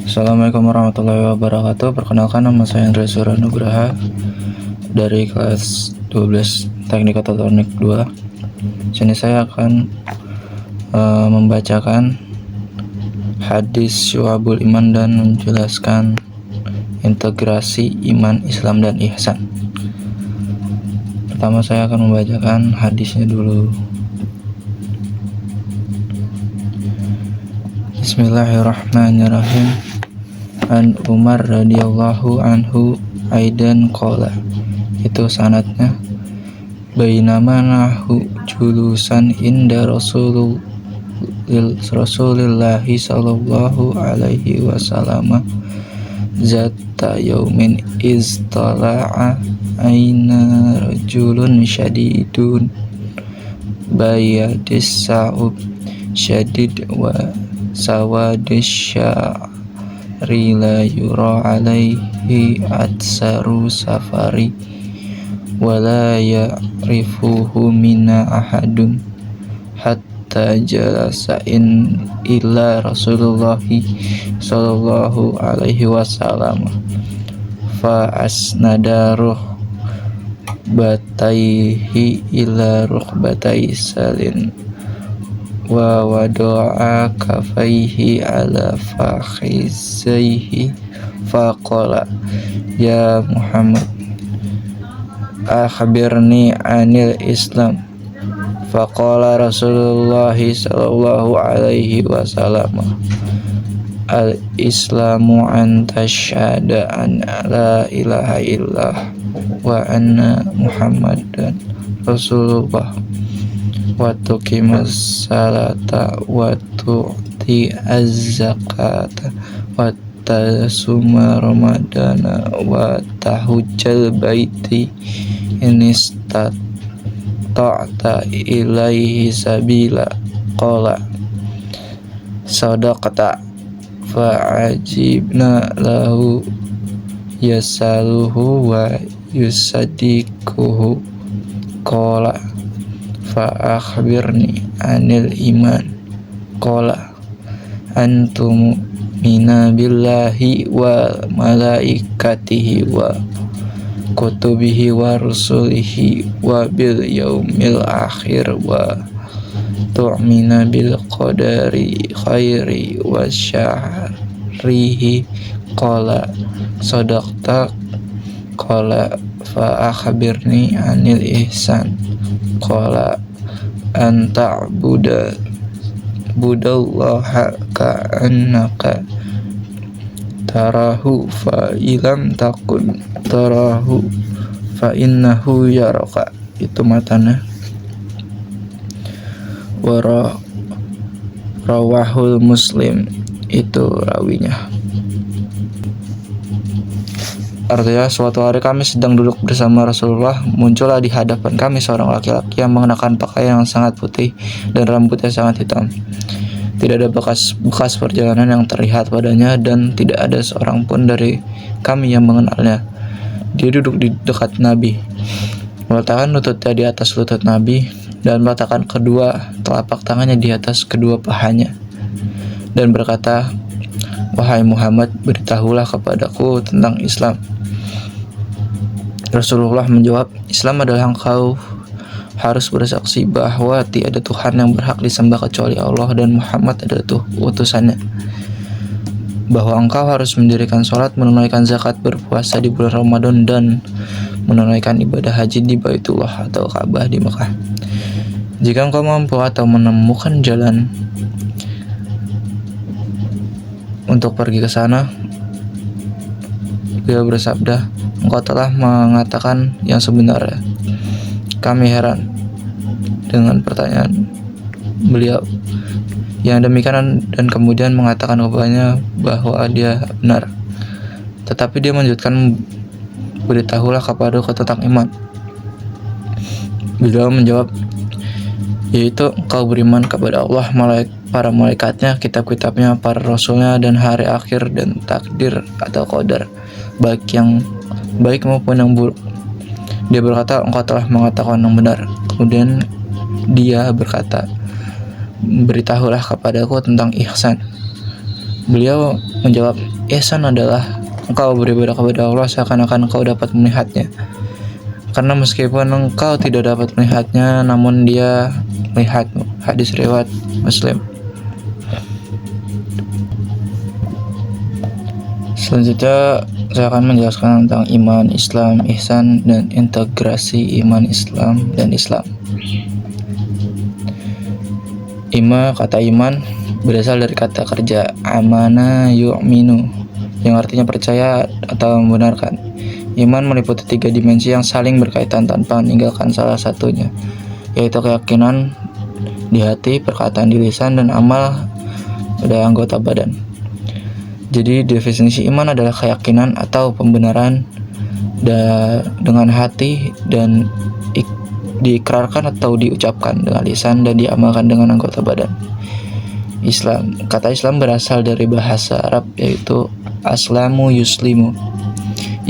Assalamualaikum warahmatullahi wabarakatuh. Perkenalkan, nama saya Andrea Suranugraha dari kelas 12 Teknik Ototronik 2. Sini saya akan membacakan hadis Syu'abul Iman dan menjelaskan integrasi iman, Islam, dan ihsan. Pertama saya akan membacakan hadisnya dulu. Bismillahirrahmanirrahim. An Umar radhiyallahu anhu aidan qala, itu sanadnya, bainama nahu julusan inda Rasulillahi sallallahu alaihi wasallam zata yaumin iztala'a aina rajulun syadidun bayadis sa'ub syadid wa sawadis sya'ri la yura alaihi atsaru safari wala ya'rifuhu minna ahadun hatta jalasa illa Rasulullahi sallallahu alaihi wasallam fa asnada bataihi ila rukbatai salin wa wada'a kafaihi ala fakhizaihi faqala ya Muhammad akhbirni anil Islam. Faqala Rasulullah sallallahu alaihi wasallam al-islamu an tashhada an la ilaha illallah wa anna Muhammadan Rasulullah wa tuqimus salata wa tu'ti az-zakata wa tasuma ramadana wa tahujjal baiti ta'ta ilaihi sabila. Qala sadaqata fa'ajibna lahu yasaluhu wa yusaddiquhu. Qala fa'akhbirni anil iman. Qala antum mina billahi wa malaikatihi wa kutubihi wa rusulihi wa bil yaumil akhir wa tu'mina bil qadari khairi wa syarrihi. Qala sadaqta. Qala fa akhbirni anil ihsan. Qala an ta'budallaha ka'annaka tarahu fa ilam takun tarahu fa innahu yaraka. Itu matanya. Rawahul Muslim, itu rawinya. Artinya, suatu hari kami sedang duduk bersama Rasulullah, muncullah di hadapan kami seorang laki-laki yang mengenakan pakaian yang sangat putih dan rambutnya sangat hitam. Tidak ada bekas perjalanan yang terlihat padanya dan tidak ada seorang pun dari kami yang mengenalnya. Dia duduk di dekat Nabi, meletakkan lututnya di atas lutut Nabi dan meletakkan kedua telapak tangannya di atas kedua pahanya dan berkata, "Wahai Muhammad, beritahulah kepadaku tentang Islam." Rasulullah menjawab, "Islam adalah engkau harus bersaksi bahwa tiada Tuhan yang berhak disembah kecuali Allah dan Muhammad adalah utusannya, bahwa engkau harus mendirikan sholat, menunaikan zakat, berpuasa di bulan Ramadan, dan menunaikan ibadah haji di Baitullah atau Ka'bah di Mekah. Jika engkau mampu atau menemukan jalan untuk pergi ke sana." Beliau bersabda, "Engkau telah mengatakan yang sebenarnya." Kami heran dengan pertanyaan beliau yang demikian dan kemudian mengatakan kepadanya bahwa dia benar. Tetapi dia melanjutkan, "Beritahulah kepadaku tentang iman." Beliau menjawab, yaitu engkau beriman kepada Allah, para malaikatnya, kitab-kitabnya, para rasulnya, dan hari akhir, dan takdir atau qadar, baik yang baik maupun yang buruk. Dia berkata, "Engkau telah mengatakan yang benar." Kemudian dia berkata, "Beritahulah kepadaku tentang ihsan." Beliau menjawab, ihsan adalah engkau beribadah kepada Allah seakan-akan engkau dapat melihatnya. Karena meskipun engkau tidak dapat melihatnya, namun dia melihatmu. Hadis riwayat Muslim. Selanjutnya saya akan menjelaskan tentang iman, Islam, ihsan, dan integrasi iman, Islam, dan Islam. Kata iman berasal dari kata kerja amana yu'minu, yang artinya percaya atau membenarkan. Iman meliputi 3 dimensi yang saling berkaitan tanpa meninggalkan salah satunya, yaitu keyakinan di hati, perkataan di lisan, dan amal pada anggota badan. Jadi definisi iman adalah keyakinan atau pembenaran dengan hati dan diikrarkan atau diucapkan dengan lisan dan diamalkan dengan anggota badan. Islam, kata Islam berasal dari bahasa Arab yaitu aslamu yuslimu,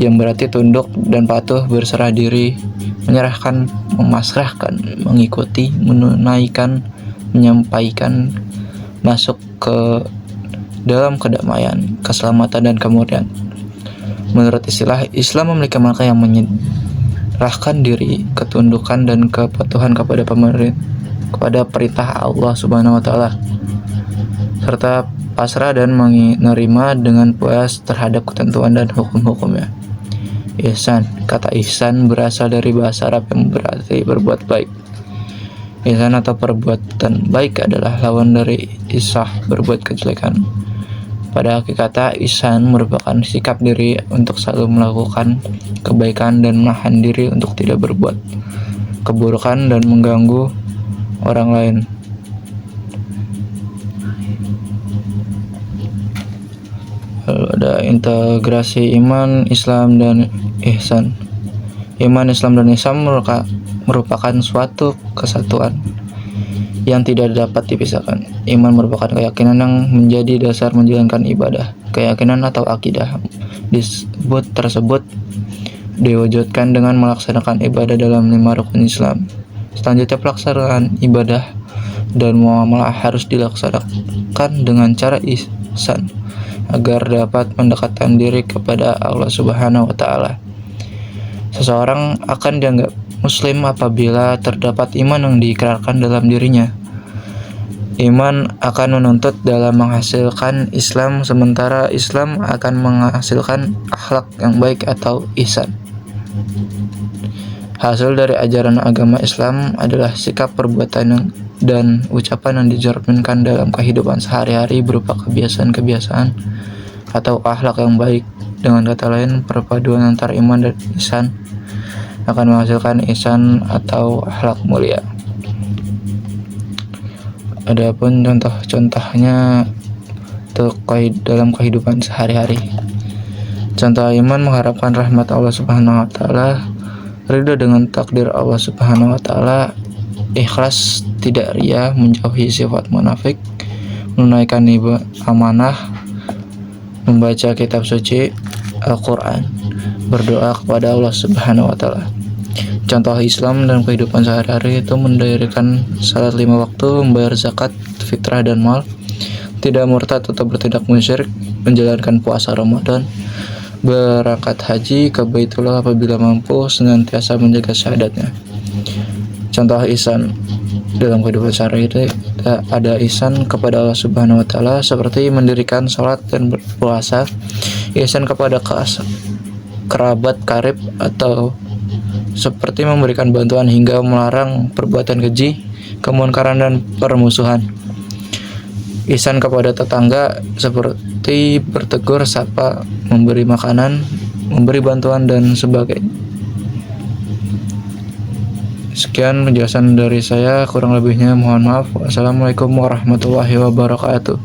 yang berarti tunduk dan patuh, berserah diri, menyerahkan, memasrahkan, mengikuti, menunaikan, menyampaikan, masuk ke dalam kedamaian, keselamatan, dan kemudian. Menurut istilah, Islam memiliki makna yang menyerahkan diri, ketundukan, dan kepatuhan kepada perintah Allah Subhanahu wa Ta'ala, serta pasrah dan menerima dengan puas terhadap ketentuan dan hukum-hukumnya. Ihsan, kata ihsan berasal dari bahasa Arab yang berarti berbuat baik. Ihsan atau perbuatan baik adalah lawan dari isah, berbuat kejelekan. Pada hakikatnya, ihsan merupakan sikap diri untuk selalu melakukan kebaikan dan menahan diri untuk tidak berbuat keburukan dan mengganggu orang lain. Lalu ada integrasi iman, Islam, dan ihsan. Iman, Islam, dan ihsan merupakan suatu kesatuan yang tidak dapat dipisahkan. Iman merupakan keyakinan yang menjadi dasar menjalankan ibadah. Keyakinan atau akidah tersebut diwujudkan dengan melaksanakan ibadah dalam 5 rukun Islam. Selanjutnya, pelaksanaan ibadah dan muamalah harus dilaksanakan dengan cara ihsan agar dapat mendekatkan diri kepada Allah Subhanahu wa Ta'ala. Seseorang akan dianggap muslim apabila terdapat iman yang diikrarkan dalam dirinya. Iman akan menuntut dalam menghasilkan Islam, sementara Islam akan menghasilkan akhlak yang baik atau ihsan. Hasil dari ajaran agama Islam adalah sikap, perbuatan, dan ucapan yang dicerminkan dalam kehidupan sehari-hari berupa kebiasaan-kebiasaan atau akhlak yang baik. Dengan kata lain, perpaduan antara iman dan ihsan akan menghasilkan ihsan atau akhlak mulia. Adapun contoh-contohnya dalam kehidupan sehari-hari. Contoh iman mengharapkan rahmat Allah Subhanahu wa Ta'ala, ridho dengan takdir Allah Subhanahu wa Ta'ala, ikhlas, tidak riya, menjauhi sifat munafik, menunaikan amanah, membaca kitab suci Al-Quran, berdoa kepada Allah Subhanahu wa Ta'ala. Contoh Islam dan kehidupan sehari-hari itu mendirikan salat 5 waktu, membayar zakat, fitrah dan mal, tidak murtad atau bertindak musyrik, menjalankan puasa Ramadan, berangkat haji ke Baitullah apabila mampu, senantiasa menjaga syahadatnya. Contoh ihsan dalam kehidupan sehari-hari ada ihsan kepada Allah Subhanahu wa Ta'ala seperti mendirikan salat dan berpuasa, ihsan kepada kerabat karib atau seperti memberikan bantuan hingga melarang perbuatan keji, kemunkaran, dan permusuhan. Ihsan kepada tetangga seperti bertegur sapa, memberi makanan, memberi bantuan, dan sebagainya. Sekian penjelasan dari saya, kurang lebihnya mohon maaf. Wassalamualaikum warahmatullahi wabarakatuh.